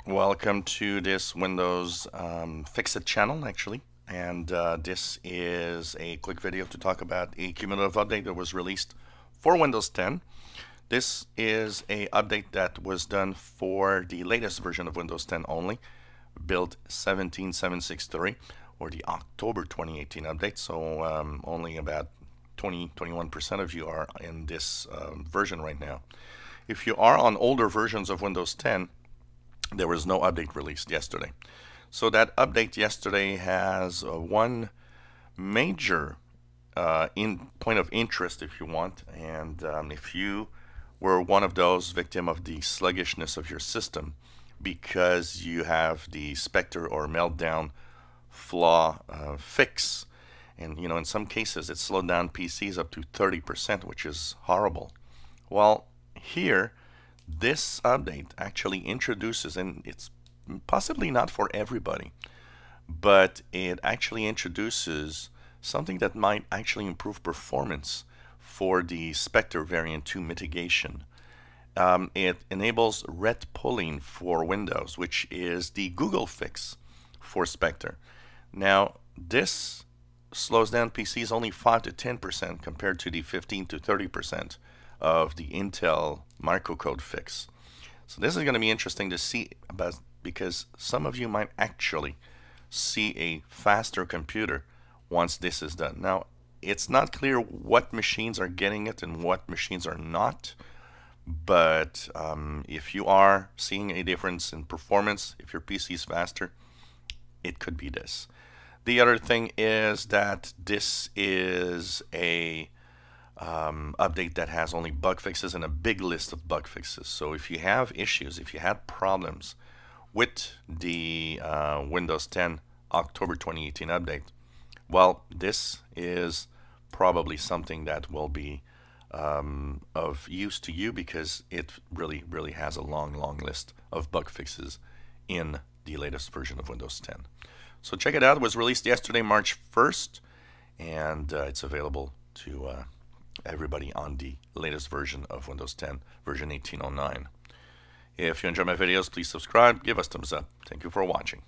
Welcome to this Windows Fixit channel, actually. And this is a quick video to talk about a cumulative update that was released for Windows 10. This is a update that was done for the latest version of Windows 10 only, build 17763, or the October 2018 update. So only about 21% of you are in this version right now. If you are on older versions of Windows 10, there was no update released yesterday. So that update yesterday has one major point of interest, if you want, and if you were one of those victim of the sluggishness of your system because you have the Spectre or Meltdown flaw fix, and in some cases it slowed down PCs up to 30%, which is horrible. Well, here this update actually introduces, and it's possibly not for everybody, but it actually introduces something that might actually improve performance for the Spectre variant 2 mitigation. It enables ret pulling for Windows, which is the Google fix for Spectre. Now, this slows down PCs only 5 to 10% compared to the 15 to 30% of the Intel microcode fix. So this is going to be interesting to see because some of you might actually see a faster computer once this is done. Now, it's not clear what machines are getting it and what machines are not, but if you are seeing a difference in performance, if your PC is faster, it could be this. The other thing is that this is a update that has only bug fixes and a big list of bug fixes. So if you have issues, if you had problems with the Windows 10 October 2018 update, well, this is probably something that will be of use to you because it really has a long list of bug fixes in the latest version of Windows 10. So check it out. It was released yesterday, March 1st, and it's available to everybody on the latest version of Windows 10, version 1809. If you enjoy my videos, please subscribe, give us thumbs up. Thank you for watching.